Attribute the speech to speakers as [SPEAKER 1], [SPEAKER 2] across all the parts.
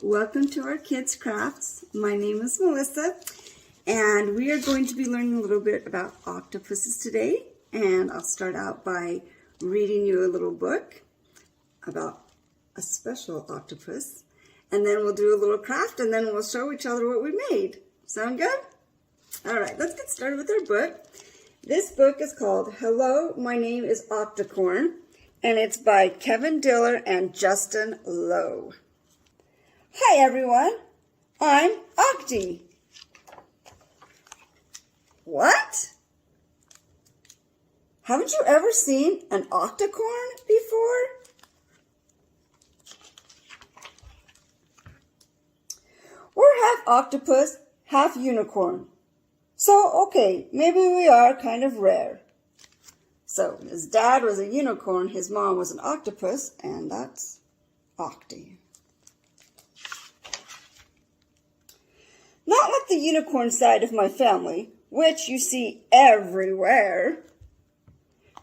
[SPEAKER 1] welcome to our Kids Crafts. My name is Melissa, and we are going to be learning a little bit about octopuses today. And I'll start out by reading you a little book about a special octopus. And then we'll do a little craft, and then we'll show each other what we made. Sound good? All right, let's get started with our book. This book is called Hello, My Name is Octocorn, and it's by Kevin Diller and Justin Lowe. Hi everyone, I'm Octy. What? Haven't you ever seen an octocorn before? We're half octopus, half unicorn. So, okay, maybe we are kind of rare. So, his dad was a unicorn, his mom was an octopus, and that's Octy. Not like the unicorn side of my family, which you see everywhere.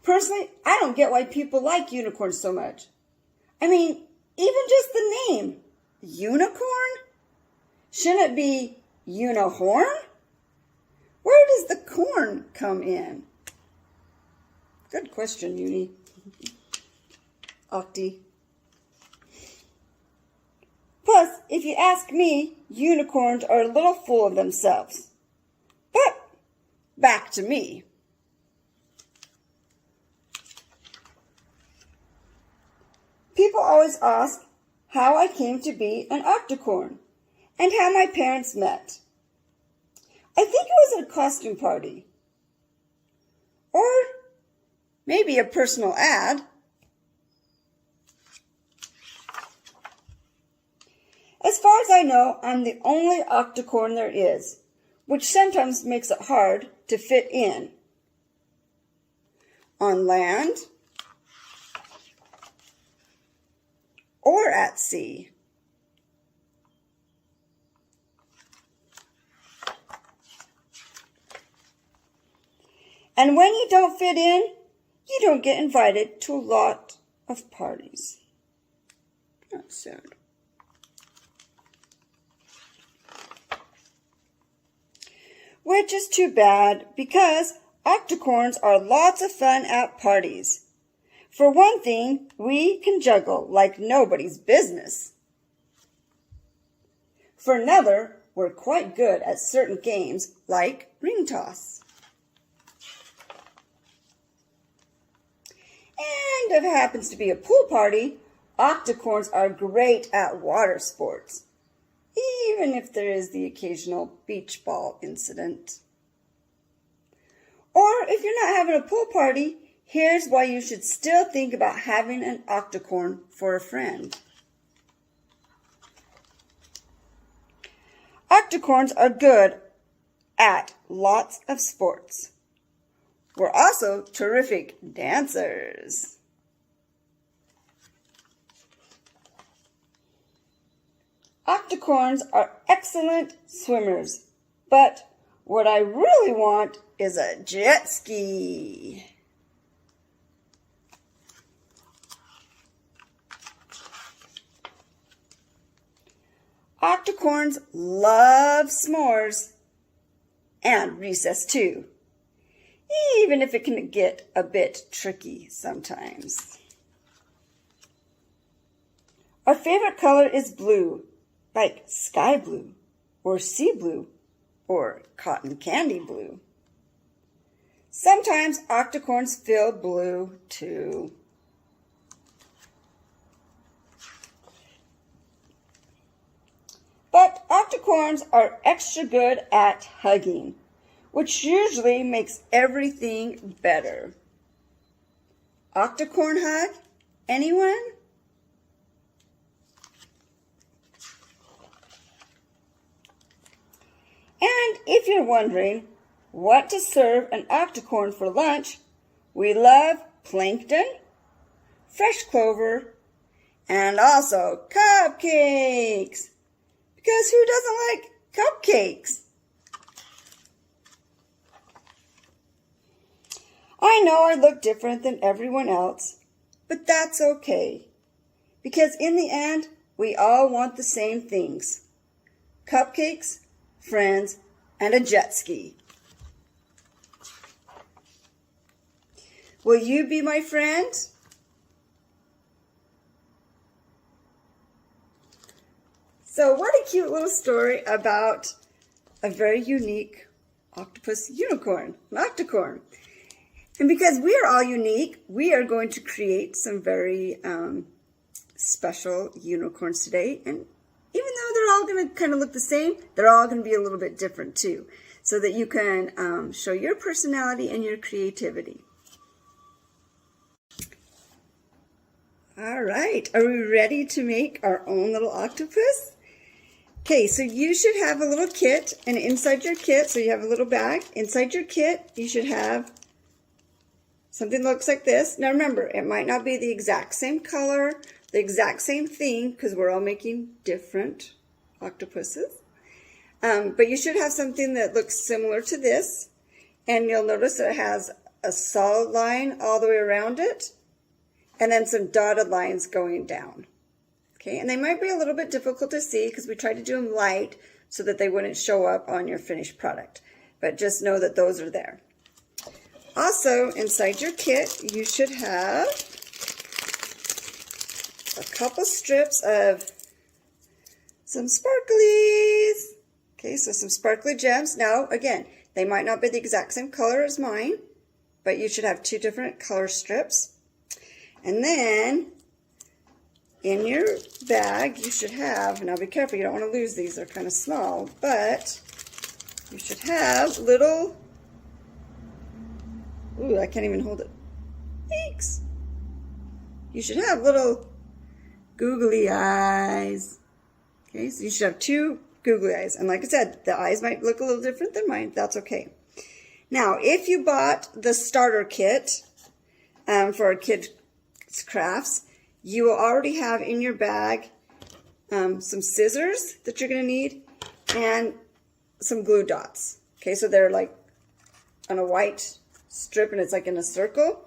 [SPEAKER 1] Personally, I don't get why people like unicorns so much. I mean, even just the name, unicorn? Shouldn't it be unihorn? Where does the corn come in? Good question, Uni. Octy. Plus, if you ask me, unicorns are a little full of themselves. But, back to me. People always ask how I came to be an octocorn and how my parents met. I think it was at a costume party. Or maybe a personal ad. As far as I know, I'm the only octocorn there is, which sometimes makes it hard to fit in. On land or at sea. And when you don't fit in, you don't get invited to a lot of parties. That's sad. Which is too bad, because octocorns are lots of fun at parties. For one thing, we can juggle like nobody's business. For another, we're quite good at certain games like ring toss. And if it happens to be a pool party, octocorns are great at water sports, even if there is the occasional beach ball incident. Or if you're not having a pool party, here's why you should still think about having an octocorn for a friend. Octocorns are good at lots of sports. We're also terrific dancers. Octocorns are excellent swimmers, but what I really want is a jet ski. Octocorns love s'mores and recess too, even if it can get a bit tricky sometimes. Our favorite color is blue, like sky blue, or sea blue, or cotton candy blue. Sometimes octocorns feel blue too. But octocorns are extra good at hugging, which usually makes everything better. Octocorn hug? Anyone? And if you're wondering what to serve an octocorn for lunch, we love plankton, fresh clover, and also cupcakes. Because who doesn't like cupcakes? I know I look different than everyone else, but that's okay. Because in the end, we all want the same things: cupcakes, friends, and a jet ski. Will you be my friend? So what a cute little story about a very unique octopus unicorn, an octocorn. And because we are all unique, we are going to create some very special unicorns today. And even though they're all going to kind of look the same, they're all going to be a little bit different too, so that you can show your personality and your creativity. All right, are we ready to make our own little octopus? Okay, so you should have a little kit, and inside your kit, so you have a little bag. Inside your kit, you should have something that looks like this. Now remember, it might not be the exact same color, the exact same thing, because we're all making different octopuses. But you should have something that looks similar to this, and you'll notice that it has a solid line all the way around it, and then some dotted lines going down. Okay, and they might be a little bit difficult to see because we tried to do them light so that they wouldn't show up on your finished product. But just know that those are there. Also, inside your kit, you should have a couple strips of some sparklies. Okay, so some sparkly gems. Now, again, they might not be the exact same color as mine, but you should have 2 different color strips. And then in your bag, you should have, now be careful, you don't want to lose these, they're kind of small, but you should have little, ooh, I can't even hold it. Thanks. You should have little googly eyes. Okay, so you should have 2 googly eyes. And like I said, the eyes might look a little different than mine. That's okay. Now, if you bought the starter kit for a kid's crafts, you will already have in your bag some scissors that you're going to need and some glue dots. Okay, so they're like on a white strip and it's like in a circle.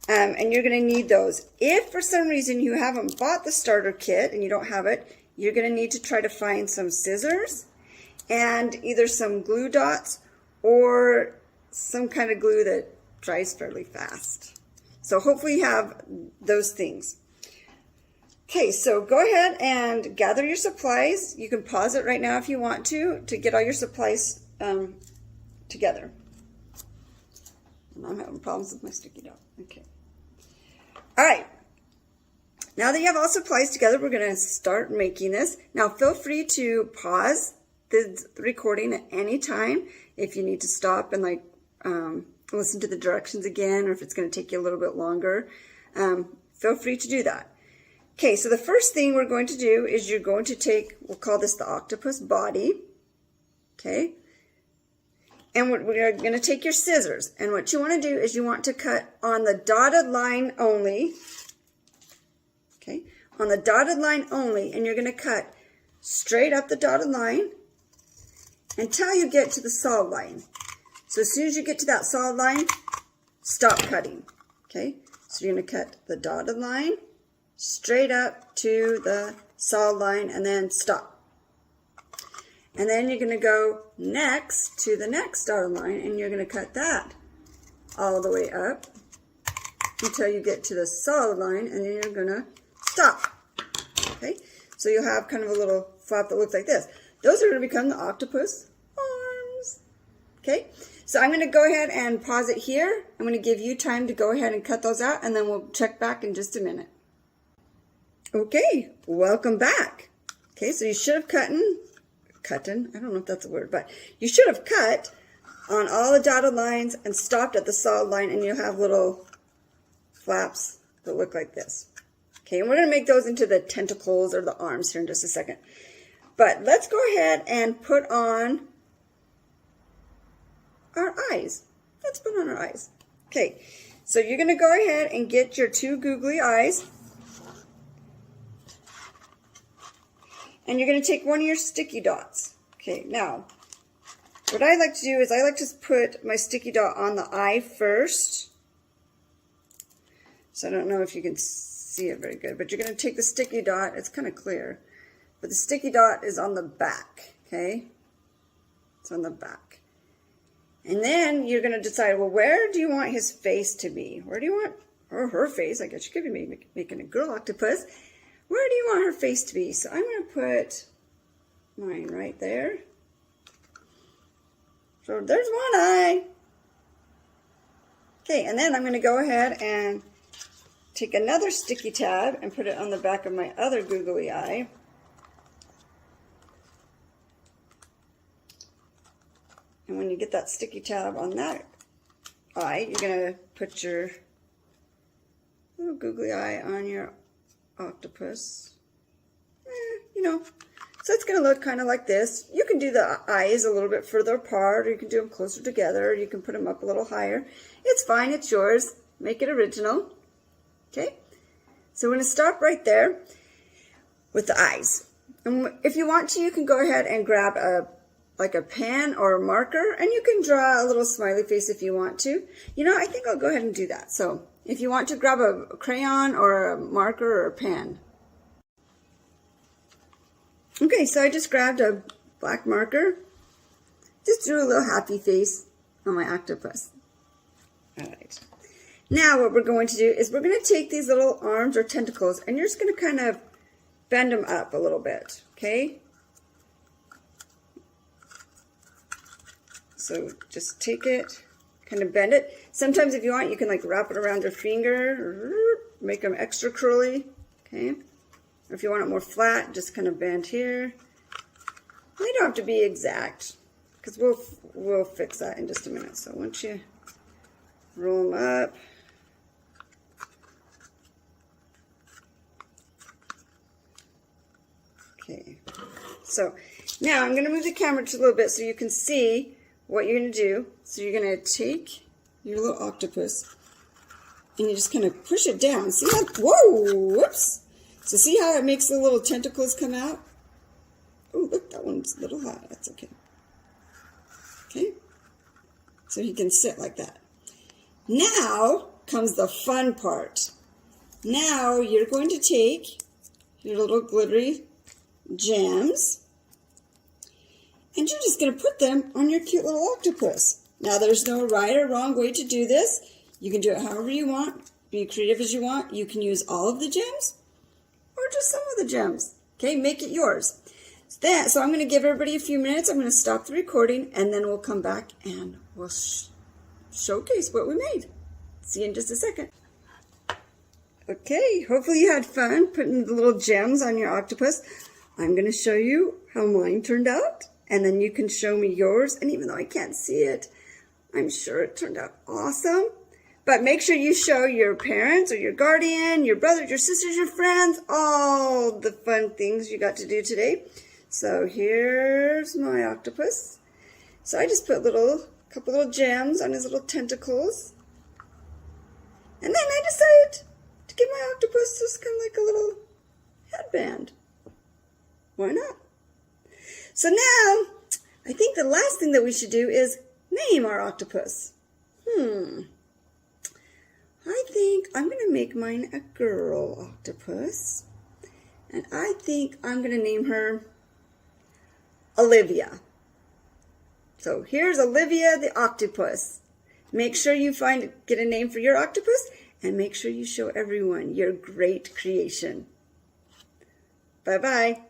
[SPEAKER 1] And you're going to need those. If for some reason you haven't bought the starter kit and you don't have it, you're going to need to try to find some scissors and either some glue dots or some kind of glue that dries fairly fast. So hopefully you have those things. Okay, so go ahead and gather your supplies. You can pause it right now if you want to get all your supplies together. And I'm having problems with my sticky note. Okay. All right. Now that you have all supplies together, we're going to start making this. Now feel free to pause the recording at any time if you need to stop and like listen to the directions again, or if it's going to take you a little bit longer. Feel free to do that. Okay, so the first thing we're going to do is you're going to take, we'll call this the octopus body. Okay. And we're going to take your scissors. And what you want to do is you want to cut on the dotted line only. Okay, on the dotted line only, and you're going to cut straight up the dotted line until you get to the solid line. So as soon as you get to that solid line, stop cutting. Okay, so you're going to cut the dotted line straight up to the solid line and then stop. And then you're going to go next to the next dotted line and you're going to cut that all the way up until you get to the solid line, and then you're going to stop. Okay, so you'll have kind of a little flap that looks like this. Those are going to become the octopus arms. Okay, so I'm going to go ahead and pause it here. I'm going to give you time to go ahead and cut those out, and then we'll check back in just a minute. Okay, welcome back. Okay, so you should have cut, I don't know if that's a word, but you should have cut on all the dotted lines and stopped at the solid line, and you'll have little flaps that look like this. Okay, and we're going to make those into the tentacles or the arms here in just a second. But let's go ahead and put on our eyes. Let's put on our eyes. Okay, so you're going to go ahead and get your 2 googly eyes. And you're going to take one of your sticky dots. Okay, now, what I like to do is I like to put my sticky dot on the eye first. So I don't know if you can see it very good. But you're going to take the sticky dot. It's kind of clear. But the sticky dot is on the back, okay? It's on the back. And then you're going to decide, well, where do you want his face to be? Where do you want, or her face, I guess you could be making a girl octopus. Where do you want her face to be? So I'm going to put mine right there. So there's one eye. Okay, and then I'm going to go ahead and take another sticky tab and put it on the back of my other googly eye. And when you get that sticky tab on that eye, you're going to put your little googly eye on your octopus. You know, so it's going to look kind of like this. You can do the eyes a little bit further apart, or you can do them closer together, or you can put them up a little higher. It's fine. It's yours. Make it original. Okay? So we're going to stop right there with the eyes. And if you want to, you can go ahead and grab like a pen or a marker, and you can draw a little smiley face if you want to. You know, I think I'll go ahead and do that. So if you want to grab a crayon or a marker or a pen. Okay, so I just grabbed a black marker. Just drew a little happy face on my octopus. All right. Now what we're going to do is we're going to take these little arms or tentacles, and you're just going to kind of bend them up a little bit, okay? So just take it, kind of bend it. Sometimes if you want, you can like wrap it around your finger, make them extra curly, okay? Or if you want it more flat, just kind of bend here. They don't have to be exact, because we'll fix that in just a minute. So once you roll them up, okay. So now I'm going to move the camera just a little bit so you can see what you're going to do. So you're going to take your little octopus and you just kind of push it down. See how, whoa, whoops. So see how it makes the little tentacles come out? Oh, look, that one's a little hot. That's okay. Okay. So he can sit like that. Now comes the fun part. Now you're going to take your little glittery gems, and you're just going to put them on your cute little octopus. Now, there's no right or wrong way to do this. You can do it however you want. Be creative as you want. You can use all of the gems or just some of the gems. Okay, make it yours. So I'm going to give everybody a few minutes. I'm going to stop the recording, and then we'll come back and we'll showcase what we made. See you in just a second. Okay, hopefully you had fun putting the little gems on your octopus. I'm going to show you how mine turned out, and then you can show me yours. And even though I can't see it, I'm sure it turned out awesome. But make sure you show your parents or your guardian, your brothers, your sisters, your friends, all the fun things you got to do today. So here's my octopus. So I just put a couple little gems on his little tentacles. And then I decided to give my octopus just kind of like a little headband. Why not? So now, I think the last thing that we should do is name our octopus. I think I'm going to make mine a girl octopus. And I think I'm going to name her Olivia. So here's Olivia the Octopus. Make sure you get a name for your octopus, and make sure you show everyone your great creation. Bye-bye.